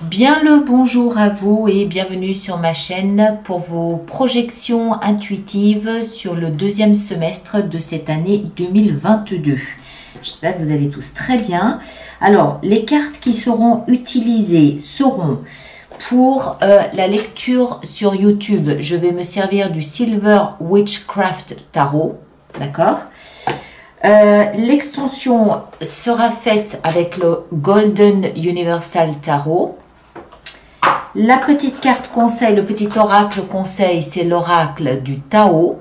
Bien le bonjour à vous et bienvenue sur ma chaîne pour vos projections intuitives sur le deuxième semestre de cette année 2022. J'espère que vous allez tous très bien. Alors, les cartes qui seront utilisées seront pour la lecture sur YouTube. Je vais me servir du Silver Witchcraft Tarot, d'accord? L'extension sera faite avec le Golden Universal Tarot. La petite carte conseil, le petit oracle conseil, c'est l'oracle du Tao.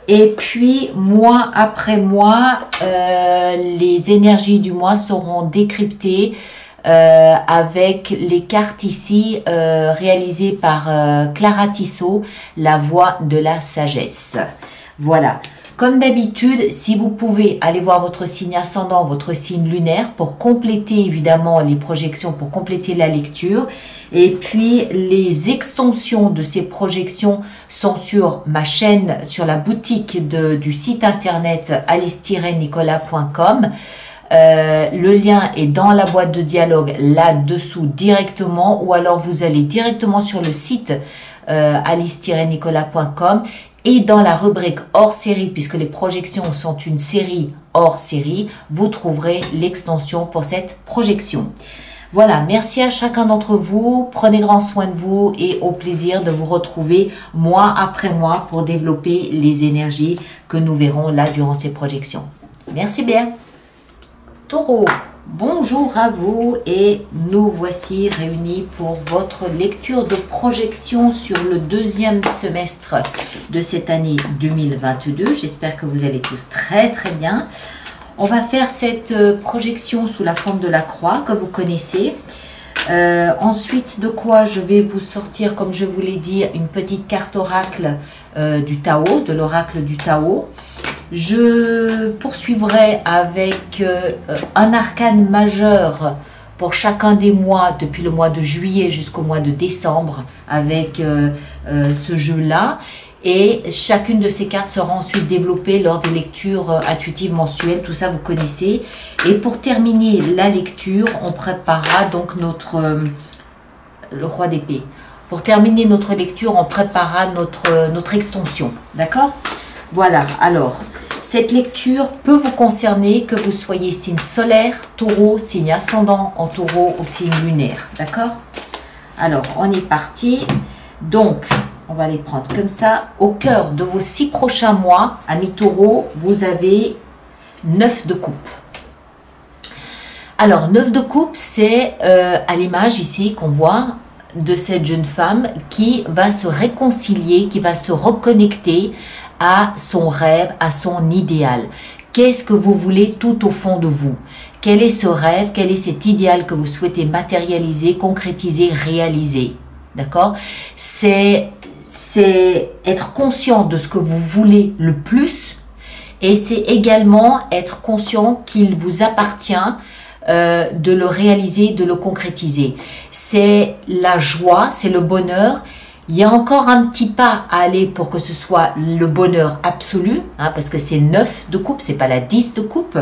Et puis, mois après mois, les énergies du mois seront décryptées avec les cartes ici réalisées par Clara Tissot, la voix de la sagesse. Voilà. Comme d'habitude, si vous pouvez aller voir votre signe ascendant, votre signe lunaire pour compléter évidemment les projections, pour compléter la lecture. Et puis, les extensions de ces projections sont sur ma chaîne, sur la boutique du site internet alice-nicolas.com. Le lien est dans la boîte de dialogue là-dessous directement, ou alors vous allez directement sur le site alice-nicolas.com. Et dans la rubrique hors série, puisque les projections sont une série hors série, vous trouverez l'extension pour cette projection. Voilà, merci à chacun d'entre vous, prenez grand soin de vous et au plaisir de vous retrouver mois après mois pour développer les énergies que nous verrons là durant ces projections. Merci bien. Taureau, bonjour à vous et nous voici réunis pour votre lecture de projection sur le deuxième semestre de cette année 2022. J'espère que vous allez tous très bien. On va faire cette projection sous la forme de la croix que vous connaissez. Ensuite de quoi je vais vous sortir, comme je vous l'ai dit, une petite carte oracle du Tao, de l'oracle du Tao. Je poursuivrai avec un arcane majeur pour chacun des mois, depuis le mois de juillet jusqu'au mois de décembre, avec ce jeu-là. Et chacune de ces cartes sera ensuite développée lors des lectures intuitives mensuelles. Tout ça, vous connaissez. Et pour terminer la lecture, on préparera donc le roi d'épée. Pour terminer notre lecture, on préparera notre extension. D'accord? Voilà. Alors, cette lecture peut vous concerner que vous soyez signe solaire, taureau, signe ascendant en taureau ou signe lunaire. D'accord? Alors, on est parti. Donc, on va les prendre comme ça. Au cœur de vos 6 prochains mois, amis taureaux, vous avez 9 de coupe. Alors, 9 de coupe, c'est à l'image ici qu'on voit de cette jeune femme qui va se réconcilier, qui va se reconnecter à son rêve, à son idéal. Qu'est-ce que vous voulez tout au fond de vous? Quel est ce rêve? Quel est cet idéal que vous souhaitez matérialiser, concrétiser, réaliser? D'accord? C'est être conscient de ce que vous voulez le plus et c'est également être conscient qu'il vous appartient de le réaliser, de le concrétiser. C'est la joie, c'est le bonheur. Il y a encore un petit pas à aller pour que ce soit le bonheur absolu, hein, parce que c'est 9 de coupe, c'est pas la 10 de coupe.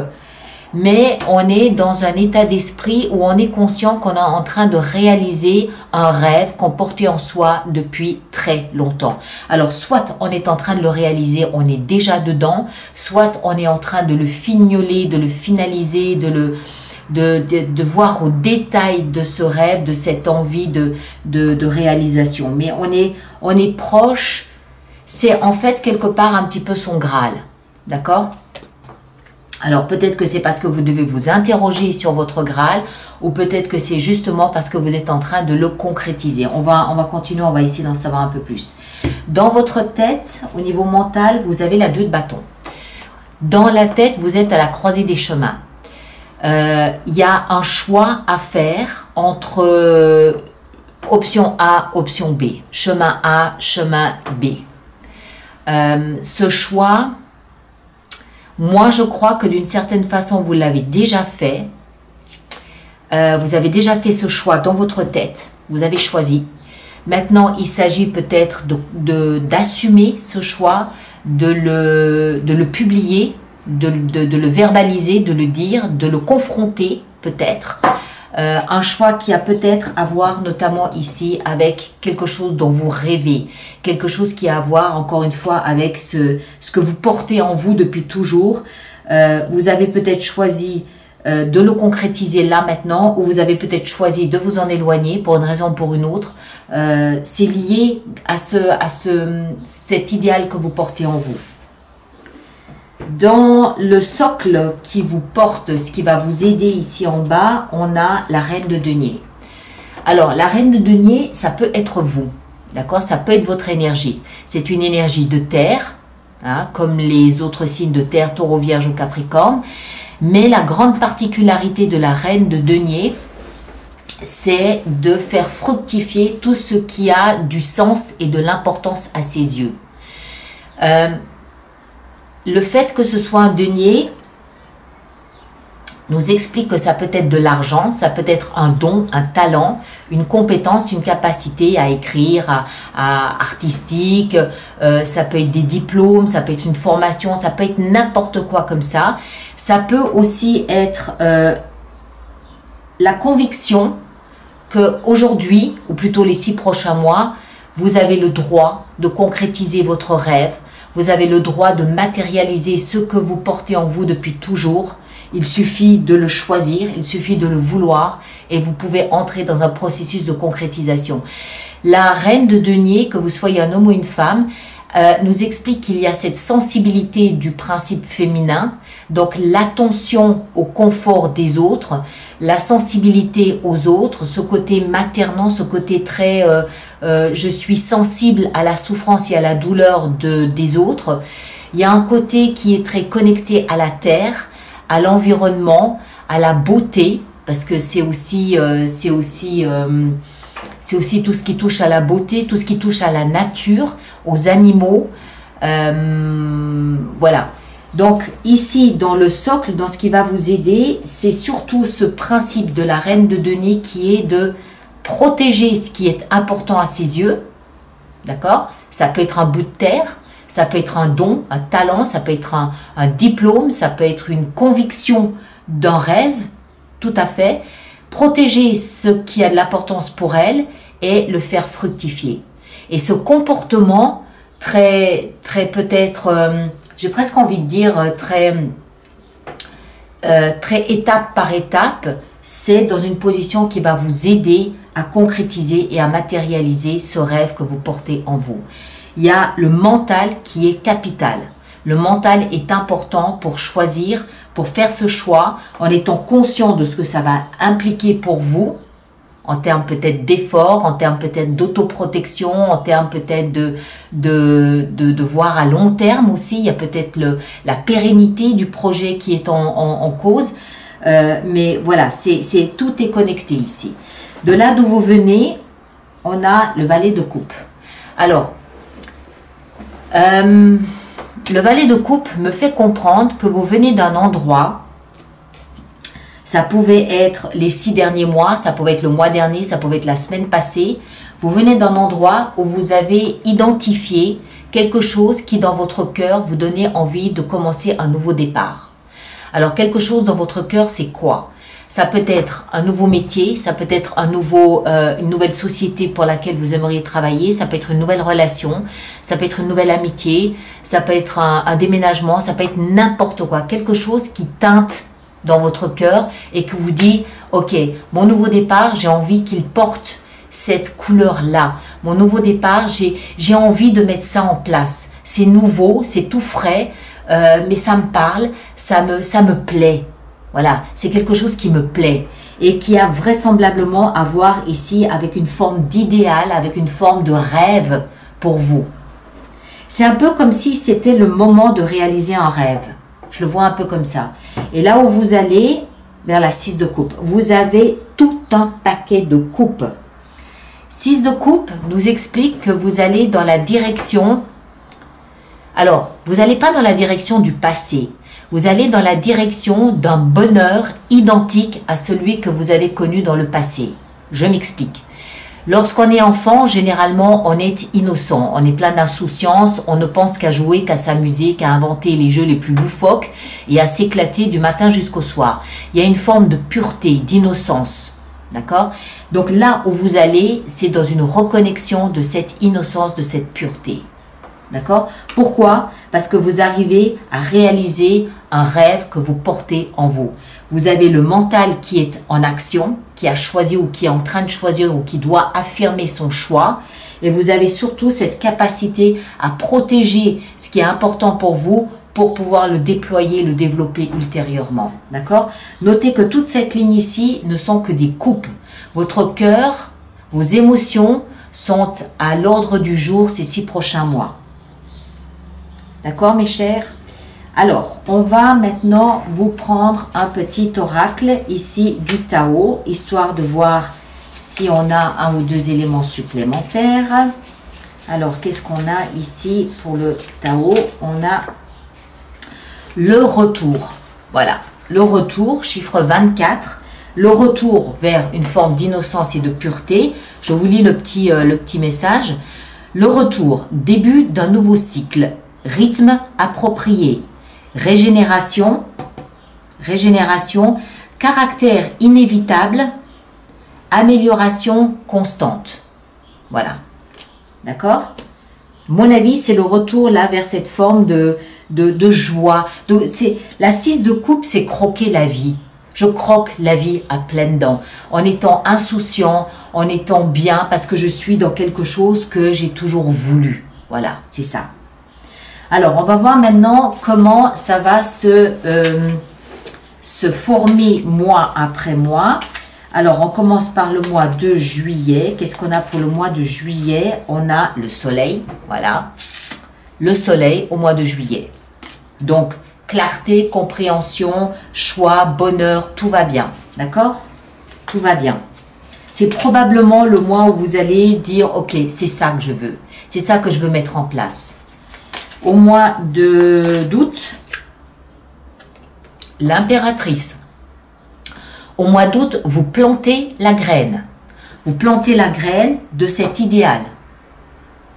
Mais on est dans un état d'esprit où on est conscient qu'on est en train de réaliser un rêve qu'on portait en soi depuis très longtemps. Alors, soit on est en train de le réaliser, on est déjà dedans, soit on est en train de le fignoler, de le finaliser, de voir au détail de ce rêve, de cette envie de réalisation. Mais on est proche, c'est en fait quelque part un petit peu son Graal. D'accord ? Alors peut-être que c'est parce que vous devez vous interroger sur votre Graal ou peut-être que c'est justement parce que vous êtes en train de le concrétiser. On va continuer, on va essayer d'en savoir un peu plus. Dans votre tête, au niveau mental, vous avez la 2 de bâton. Dans la tête, vous êtes à la croisée des chemins. Il y a un choix à faire entre option A, option B. Chemin A, chemin B. Ce choix... Moi, je crois que d'une certaine façon, vous l'avez déjà fait. Vous avez déjà fait ce choix dans votre tête. Vous avez choisi. Maintenant, il s'agit peut-être d'assumer ce choix, de le publier, de le verbaliser, de le dire, de le confronter peut-être un choix qui a peut-être à voir notamment ici avec quelque chose dont vous rêvez, quelque chose qui a à voir encore une fois avec ce que vous portez en vous depuis toujours. Vous avez peut-être choisi de le concrétiser là maintenant, ou vous avez peut-être choisi de vous en éloigner pour une raison ou pour une autre. C'est lié à cet idéal que vous portez en vous. Dans le socle qui vous porte, ce qui va vous aider ici en bas, on a la reine de denier. Alors, la reine de denier, ça peut être vous, d'accord? Ça peut être votre énergie. C'est une énergie de terre, hein, comme les autres signes de terre, taureau, vierge ou capricorne. Mais la grande particularité de la reine de denier, c'est de faire fructifier tout ce qui a du sens et de l'importance à ses yeux. Le fait que ce soit un denier nous explique que ça peut être de l'argent, ça peut être un don, un talent, une compétence, une capacité à écrire, à artistique, ça peut être des diplômes, ça peut être une formation, ça peut être n'importe quoi comme ça. Ça peut aussi être la conviction qu'aujourd'hui, ou plutôt les 6 prochains mois, vous avez le droit de concrétiser votre rêve, vous avez le droit de matérialiser ce que vous portez en vous depuis toujours. Il suffit de le choisir, il suffit de le vouloir et vous pouvez entrer dans un processus de concrétisation. La reine de denier, que vous soyez un homme ou une femme, nous explique qu'il y a cette sensibilité du principe féminin, donc l'attention au confort des autres, la sensibilité aux autres, ce côté maternant, ce côté très je suis sensible à la souffrance et à la douleur des autres. Il y a un côté qui est très connecté à la terre, à l'environnement, à la beauté, parce que c'est aussi tout ce qui touche à la beauté, tout ce qui touche à la nature, aux animaux. Voilà. Donc ici, dans le socle, dans ce qui va vous aider, c'est surtout ce principe de la reine de denier qui est de protéger ce qui est important à ses yeux. D'accord? Ça peut être un bout de terre, ça peut être un don, un talent, ça peut être un diplôme, ça peut être une conviction d'un rêve, tout à fait. Protéger ce qui a de l'importance pour elle et le faire fructifier. Et ce comportement très peut-être, j'ai presque envie de dire très étape par étape, c'est dans une position qui va vous aider à concrétiser et à matérialiser ce rêve que vous portez en vous. Il y a le mental qui est capital. Le mental est important pour choisir, pour faire ce choix, en étant conscient de ce que ça va impliquer pour vous, en termes peut-être d'effort, en termes peut-être d'autoprotection, en termes peut-être de voir à long terme aussi. Il y a peut-être la pérennité du projet qui est en cause. Mais voilà, tout est connecté ici. De là d'où vous venez, on a le valet de coupe. Alors, le valet de coupe me fait comprendre que vous venez d'un endroit, ça pouvait être les 6 derniers mois, ça pouvait être le mois dernier, ça pouvait être la semaine passée. Vous venez d'un endroit où vous avez identifié quelque chose qui dans votre cœur vous donnait envie de commencer un nouveau départ. Alors quelque chose dans votre cœur, c'est quoi? Ça peut être un nouveau métier, ça peut être une nouvelle société pour laquelle vous aimeriez travailler, ça peut être une nouvelle relation, ça peut être une nouvelle amitié, ça peut être un déménagement, ça peut être n'importe quoi. Quelque chose qui teinte dans votre cœur et que vous dit, ok, mon nouveau départ, j'ai envie qu'il porte cette couleur-là. Mon nouveau départ, j'ai envie de mettre ça en place. C'est nouveau, c'est tout frais, mais ça me parle, ça me plaît. Voilà, c'est quelque chose qui me plaît et qui a vraisemblablement à voir ici avec une forme d'idéal, avec une forme de rêve pour vous. C'est un peu comme si c'était le moment de réaliser un rêve. Je le vois un peu comme ça. Et là où vous allez, vers la 6 de coupe, vous avez tout un paquet de coupes. 6 de coupe nous explique que vous allez dans la direction... Alors, vous n'allez pas dans la direction du passé. Vous allez dans la direction d'un bonheur identique à celui que vous avez connu dans le passé. Je m'explique. Lorsqu'on est enfant, généralement, on est innocent, on est plein d'insouciance, on ne pense qu'à jouer, qu'à s'amuser, qu'à inventer les jeux les plus loufoques et à s'éclater du matin jusqu'au soir. Il y a une forme de pureté, d'innocence. D'accord? Donc là où vous allez, c'est dans une reconnexion de cette innocence, de cette pureté. D'accord? Pourquoi? Parce que vous arrivez à réaliser un rêve que vous portez en vous. Vous avez le mental qui est en action, qui a choisi ou qui est en train de choisir ou qui doit affirmer son choix. Et vous avez surtout cette capacité à protéger ce qui est important pour vous pour pouvoir le déployer, le développer ultérieurement. D'accord? Notez que toute cette ligne ici ne sont que des coupes. Votre cœur, vos émotions sont à l'ordre du jour ces 6 prochains mois. D'accord, mes chers? Alors, on va maintenant vous prendre un petit oracle ici du Tao, histoire de voir si on a un ou deux éléments supplémentaires. Alors, qu'est-ce qu'on a ici pour le Tao? On a le retour. Voilà, le retour, chiffre 24. Le retour vers une forme d'innocence et de pureté. Je vous lis le petit message. Le retour, début d'un nouveau cycle. Rythme approprié. Régénération. Caractère inévitable. Amélioration constante. Voilà. D'accord? Mon avis, c'est le retour là vers cette forme de joie. La 6 de coupe, c'est croquer la vie. Je croque la vie à pleines dents, en étant insouciant, en étant bien, parce que je suis dans quelque chose que j'ai toujours voulu. Voilà, c'est ça. Alors, on va voir maintenant comment ça va se former mois après mois. Alors, on commence par le mois de juillet. Qu'est-ce qu'on a pour le mois de juillet? On a le soleil, voilà. Le soleil au mois de juillet. Donc, clarté, compréhension, choix, bonheur, tout va bien. D'accord? Tout va bien. C'est probablement le mois où vous allez dire, ok, c'est ça que je veux. C'est ça que je veux mettre en place. Au mois d'août, l'impératrice. Au mois d'août, vous plantez la graine. Vous plantez la graine de cet idéal.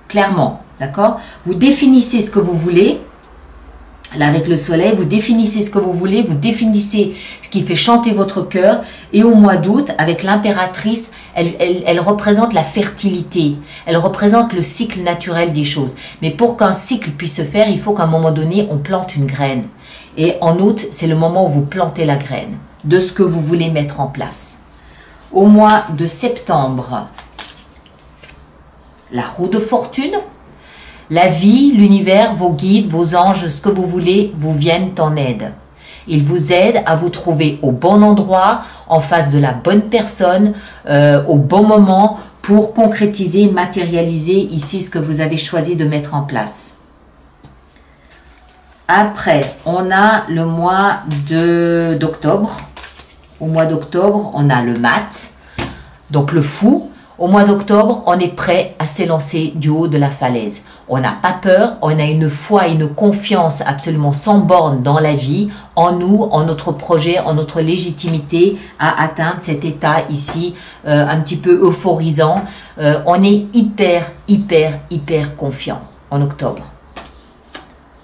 Clairement, d'accord? Vous définissez ce que vous voulez. Là, avec le soleil, vous définissez ce que vous voulez, vous définissez ce qui fait chanter votre cœur. Et au mois d'août, avec l'impératrice, elle représente la fertilité. Elle représente le cycle naturel des choses. Mais pour qu'un cycle puisse se faire, il faut qu'à un moment donné, on plante une graine. Et en août, c'est le moment où vous plantez la graine de ce que vous voulez mettre en place. Au mois de septembre, la roue de fortune. La vie, l'univers, vos guides, vos anges, ce que vous voulez, vous viennent en aide. Ils vous aident à vous trouver au bon endroit, en face de la bonne personne, au bon moment, pour concrétiser, matérialiser ici ce que vous avez choisi de mettre en place. Après, on a le mois d'octobre. Au mois d'octobre, on a le mat, donc le fou. Au mois d'octobre, on est prêt à s'élancer du haut de la falaise. On n'a pas peur, on a une foi et une confiance absolument sans borne dans la vie, en nous, en notre projet, en notre légitimité à atteindre cet état ici un petit peu euphorisant. On est hyper confiant en octobre.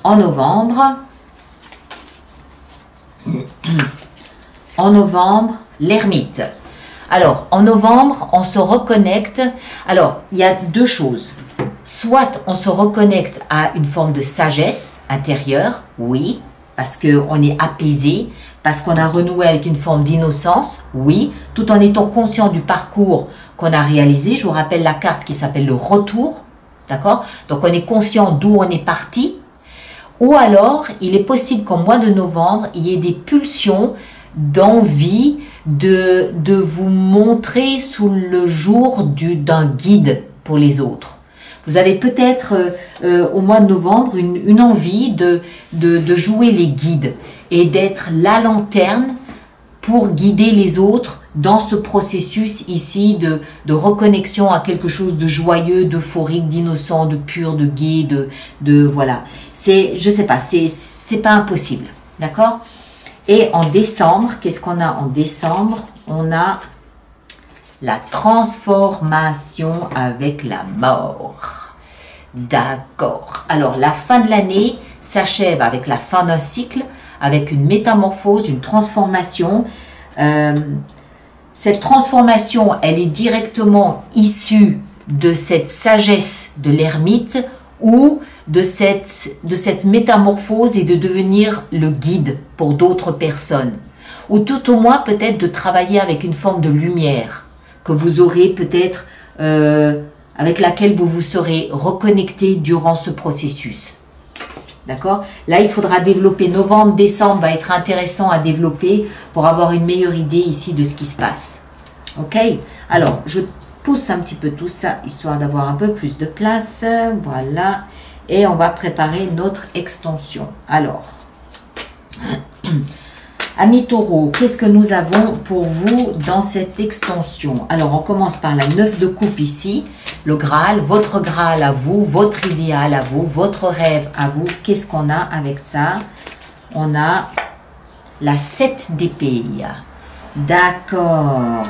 En novembre, l'ermite. Alors, en novembre, on se reconnecte. Alors, il y a deux choses. Soit on se reconnecte à une forme de sagesse intérieure, oui, parce qu'on est apaisé, parce qu'on a renoué avec une forme d'innocence, oui, tout en étant conscient du parcours qu'on a réalisé. Je vous rappelle la carte qui s'appelle le retour, d'accord? Donc, on est conscient d'où on est parti. Ou alors, il est possible qu'au mois de novembre, il y ait des pulsions d'envie de vous montrer sous le jour d'un guide pour les autres. Vous avez peut-être au mois de novembre une envie de jouer les guides et d'être la lanterne pour guider les autres dans ce processus ici de reconnexion à quelque chose de joyeux, d'euphorique, d'innocent, de pur, de gai, voilà. Je sais pas, c'est pas impossible, d'accord? Et en décembre, qu'est-ce qu'on a en décembre? On a la transformation avec la mort. D'accord. Alors, la fin de l'année s'achève avec la fin d'un cycle, avec une métamorphose, une transformation. cette transformation, elle est directement issue de cette sagesse de l'ermite ou de cette métamorphose et de devenir le guide pour d'autres personnes. Ou tout au moins peut-être de travailler avec une forme de lumière que vous aurez peut-être, avec laquelle vous vous serez reconnecté durant ce processus. D'accord? Là, il faudra développer. Novembre, décembre va être intéressant à développer pour avoir une meilleure idée ici de ce qui se passe. Ok? Alors, je pousse un petit peu tout ça, histoire d'avoir un peu plus de place. Voilà. Et on va préparer notre extension. Alors, amis taureaux, qu'est-ce que nous avons pour vous dans cette extension? Alors, on commence par la 9 de coupe ici. Le Graal, votre Graal à vous, votre idéal à vous, votre rêve à vous. Qu'est-ce qu'on a avec ça? On a la 7 d'épée. D'accord.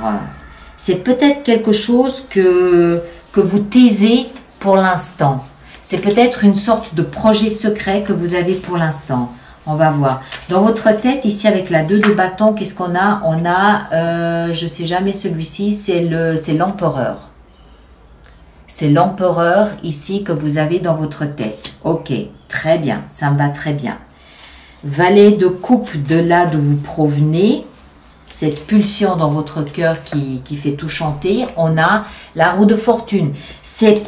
C'est peut-être quelque chose que vous taisez pour l'instant. C'est peut-être une sorte de projet secret que vous avez pour l'instant. On va voir. Dans votre tête, ici, avec la 2 de bâton, qu'est-ce qu'on a? On a, je ne sais jamais celui-ci, c'est l'empereur. C'est l'empereur ici que vous avez dans votre tête. Ok, très bien, ça me va très bien. Valet de coupe de là d'où vous provenez. Cette pulsion dans votre cœur qui fait tout chanter. On a la roue de fortune. C'est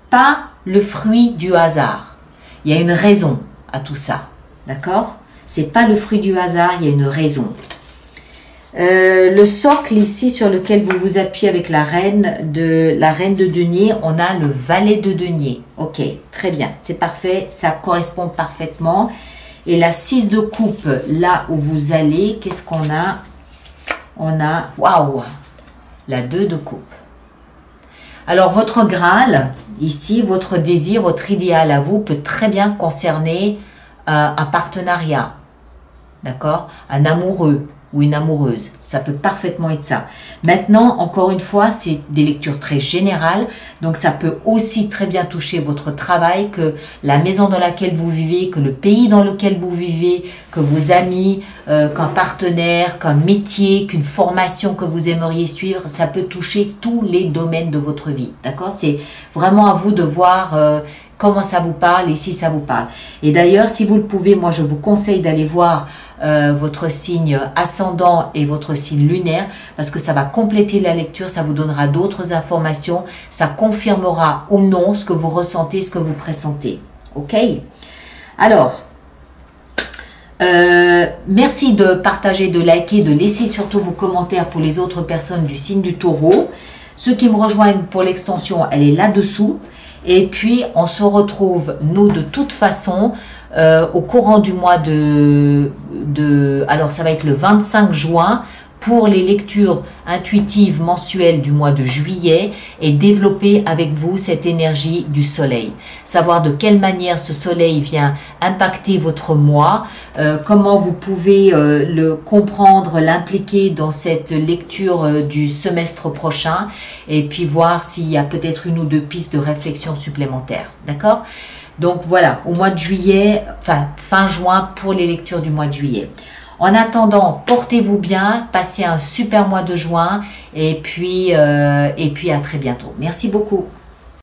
pas le fruit du hasard. Il y a une raison à tout ça. D'accord? C'est pas le fruit du hasard, il y a une raison. Le socle ici sur lequel vous vous appuyez avec la reine de denier, on a le valet de denier. Ok, très bien, c'est parfait, ça correspond parfaitement. Et la 6 de coupe, là où vous allez, qu'est-ce qu'on a? On a, waouh, la 2 de coupe. Alors, votre Graal, ici, votre désir, votre idéal à vous peut très bien concerner un partenariat, d'accord? Un amoureux ou une amoureuse. Ça peut parfaitement être ça. Maintenant, encore une fois, c'est des lectures très générales. Donc, ça peut aussi très bien toucher votre travail, que la maison dans laquelle vous vivez, que le pays dans lequel vous vivez, que vos amis, qu'un partenaire, qu'un métier, qu'une formation que vous aimeriez suivre. Ça peut toucher tous les domaines de votre vie. D'accord? C'est vraiment à vous de voir comment ça vous parle et si ça vous parle. Et d'ailleurs, si vous le pouvez, moi, je vous conseille d'aller voir votre signe ascendant et votre signe lunaire, parce que ça va compléter la lecture, ça vous donnera d'autres informations, ça confirmera ou non ce que vous ressentez, ce que vous pressentez. Ok? Alors, merci de partager, de liker, de laisser surtout vos commentaires pour les autres personnes du signe du Taureau. Ceux qui me rejoignent pour l'extension, elle est là-dessous. Et puis, on se retrouve, nous, de toute façon, au courant du mois alors ça va être le 25 juin, pour les lectures intuitives mensuelles du mois de juillet et développer avec vous cette énergie du soleil. Savoir de quelle manière ce soleil vient impacter votre mois, comment vous pouvez le comprendre, l'impliquer dans cette lecture du semestre prochain et puis voir s'il y a peut-être une ou deux pistes de réflexion supplémentaires. D'accord? Donc voilà, au mois de juillet, enfin fin juin pour les lectures du mois de juillet. En attendant, portez-vous bien, passez un super mois de juin et puis à très bientôt. Merci beaucoup.